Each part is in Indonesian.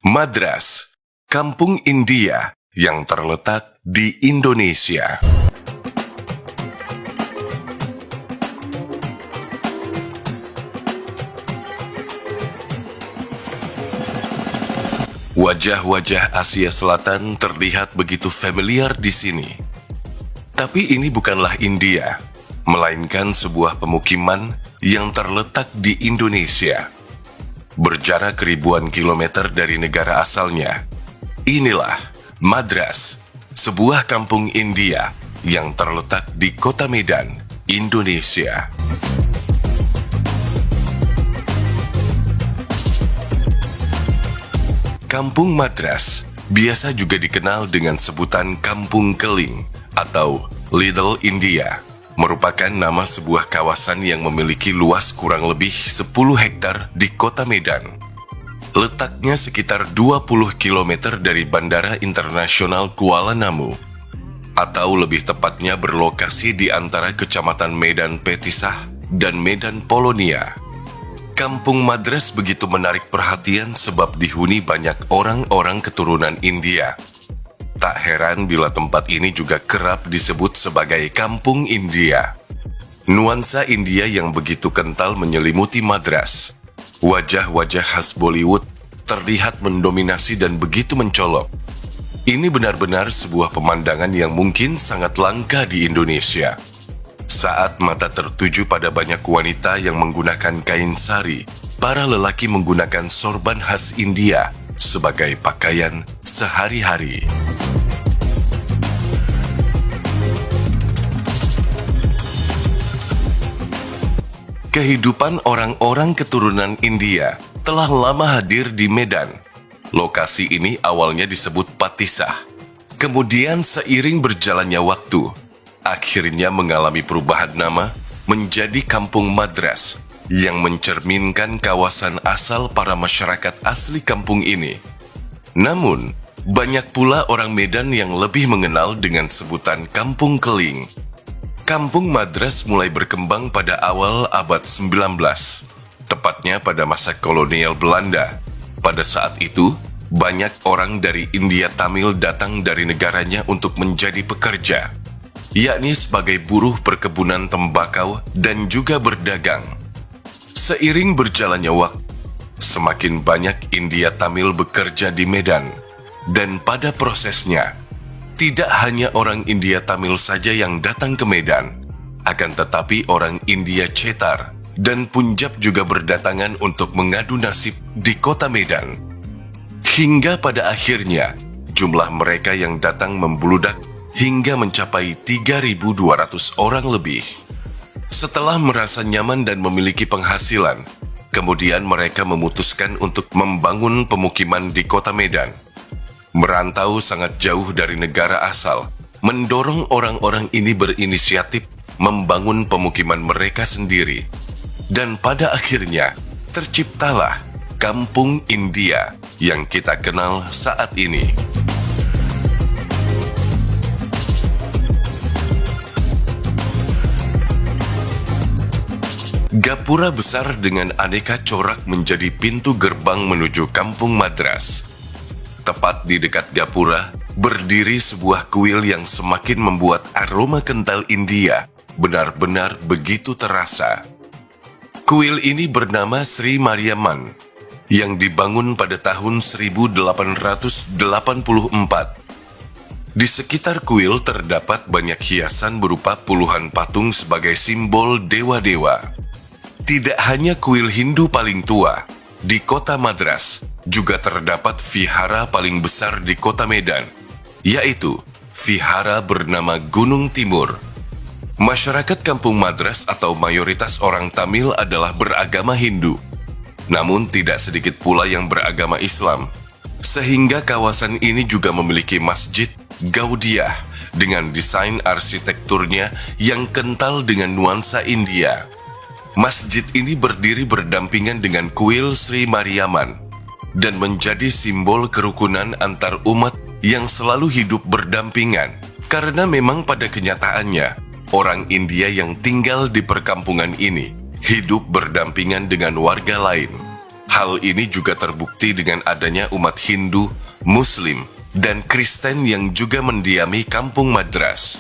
Madras, kampung India yang terletak di Indonesia. Wajah-wajah Asia Selatan terlihat begitu familiar di sini. Tapi ini bukanlah India, melainkan sebuah pemukiman yang terletak di Indonesia. Berjarak ribuan kilometer dari negara asalnya. Inilah Madras, sebuah kampung India yang terletak di Kota Medan, Indonesia. Kampung Madras biasa juga dikenal dengan sebutan Kampung Keling atau Little India, merupakan nama sebuah kawasan yang memiliki luas kurang lebih 10 hektar di Kota Medan. Letaknya sekitar 20 km dari Bandara Internasional Kuala Namu, atau lebih tepatnya berlokasi di antara Kecamatan Medan Petisah dan Medan Polonia. Kampung Madras begitu menarik perhatian sebab dihuni banyak orang-orang keturunan India. Tak heran bila tempat ini juga kerap disebut sebagai Kampung India. Nuansa India yang begitu kental menyelimuti Madras. Wajah-wajah khas Bollywood terlihat mendominasi dan begitu mencolok. Ini benar-benar sebuah pemandangan yang mungkin sangat langka di Indonesia. Saat mata tertuju pada banyak wanita yang menggunakan kain sari, para lelaki menggunakan sorban khas India sebagai pakaian sehari-hari. Kehidupan orang-orang keturunan India telah lama hadir di Medan. Lokasi ini awalnya disebut Patisah. Kemudian seiring berjalannya waktu, akhirnya mengalami perubahan nama menjadi Kampung Madras yang mencerminkan kawasan asal para masyarakat asli kampung ini. Namun, banyak pula orang Medan yang lebih mengenal dengan sebutan Kampung Keling. Kampung Madras mulai berkembang pada awal abad 19, tepatnya pada masa kolonial Belanda. Pada saat itu, banyak orang dari India Tamil datang dari negaranya untuk menjadi pekerja, yakni sebagai buruh perkebunan tembakau dan juga berdagang. Seiring berjalannya waktu, semakin banyak India Tamil bekerja di Medan, dan pada prosesnya, tidak hanya orang India Tamil saja yang datang ke Medan, akan tetapi orang India Cetar dan Punjab juga berdatangan untuk mengadu nasib di kota Medan. Hingga pada akhirnya, jumlah mereka yang datang membludak hingga mencapai 3.200 orang lebih. Setelah merasa nyaman dan memiliki penghasilan, kemudian mereka memutuskan untuk membangun pemukiman di kota Medan. Merantau sangat jauh dari negara asal, mendorong orang-orang ini berinisiatif membangun pemukiman mereka sendiri. Dan pada akhirnya, terciptalah Kampung India yang kita kenal saat ini. Gapura besar dengan aneka corak menjadi pintu gerbang menuju Kampung Madras. Tepat di dekat gapura, berdiri sebuah kuil yang semakin membuat aroma kental India benar-benar begitu terasa. Kuil ini bernama Sri Mariamman, yang dibangun pada tahun 1884. Di sekitar kuil terdapat banyak hiasan berupa puluhan patung sebagai simbol dewa-dewa. Tidak hanya kuil Hindu paling tua, di kota Madras juga terdapat vihara paling besar di kota Medan, yaitu vihara bernama Gunung Timur. Masyarakat Kampung Madras atau mayoritas orang Tamil adalah beragama Hindu, namun tidak sedikit pula yang beragama Islam, sehingga kawasan ini juga memiliki masjid Gaudiah dengan desain arsitekturnya yang kental dengan nuansa India. Masjid ini berdiri berdampingan dengan kuil Sri Mariamman dan menjadi simbol kerukunan antar umat yang selalu hidup berdampingan, karena memang pada kenyataannya orang India yang tinggal di perkampungan ini hidup berdampingan dengan warga lain. Hal ini juga terbukti dengan adanya umat Hindu, Muslim, dan Kristen yang juga mendiami Kampung Madras.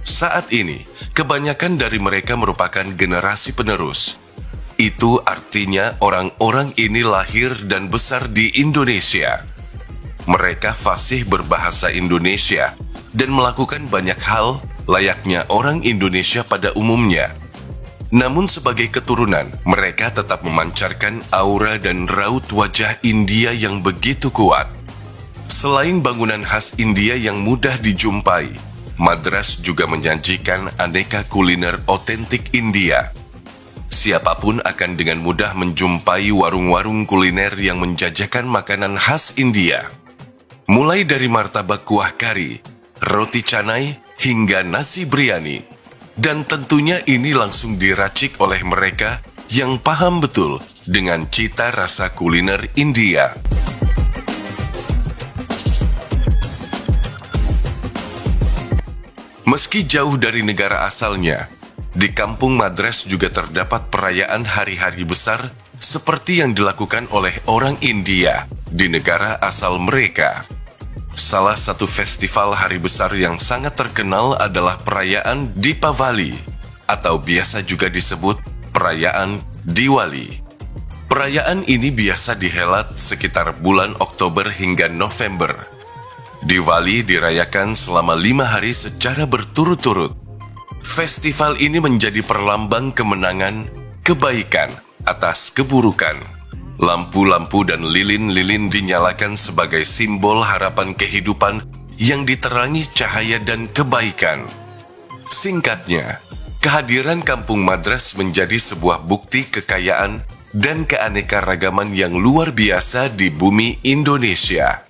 Saat ini, kebanyakan dari mereka merupakan generasi penerus. Itu artinya orang-orang ini lahir dan besar di Indonesia. Mereka fasih berbahasa Indonesia dan melakukan banyak hal layaknya orang Indonesia pada umumnya. Namun sebagai keturunan, mereka tetap memancarkan aura dan raut wajah India yang begitu kuat. Selain bangunan khas India yang mudah dijumpai, Madras juga menyajikan aneka kuliner otentik India. Siapapun akan dengan mudah menjumpai warung-warung kuliner yang menjajakan makanan khas India. Mulai dari martabak kuah kari, roti canai, hingga nasi biryani. Dan tentunya ini langsung diracik oleh mereka yang paham betul dengan cita rasa kuliner India. Meski jauh dari negara asalnya, di Kampung Madras juga terdapat perayaan hari-hari besar seperti yang dilakukan oleh orang India di negara asal mereka. Salah satu festival hari besar yang sangat terkenal adalah perayaan Deepavali, atau biasa juga disebut perayaan Diwali. Perayaan ini biasa dihelat sekitar bulan Oktober hingga November. Diwali dirayakan selama 5 hari secara berturut-turut. Festival ini menjadi perlambang kemenangan, kebaikan atas keburukan. Lampu-lampu dan lilin-lilin dinyalakan sebagai simbol harapan kehidupan yang diterangi cahaya dan kebaikan. Singkatnya, kehadiran Kampung Madras menjadi sebuah bukti kekayaan dan keanekaragaman yang luar biasa di bumi Indonesia.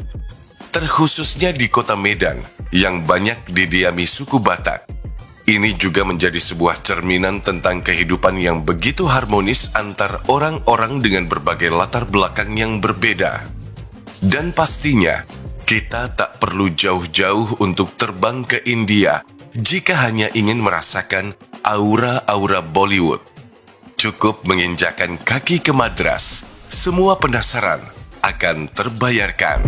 Terkhususnya di kota Medan yang banyak didiami suku Batak. Ini juga menjadi sebuah cerminan tentang kehidupan yang begitu harmonis antar orang-orang dengan berbagai latar belakang yang berbeda. Dan pastinya, kita tak perlu jauh-jauh untuk terbang ke India jika hanya ingin merasakan aura-aura Bollywood. Cukup menginjakan kaki ke Madras, semua penasaran akan terbayarkan.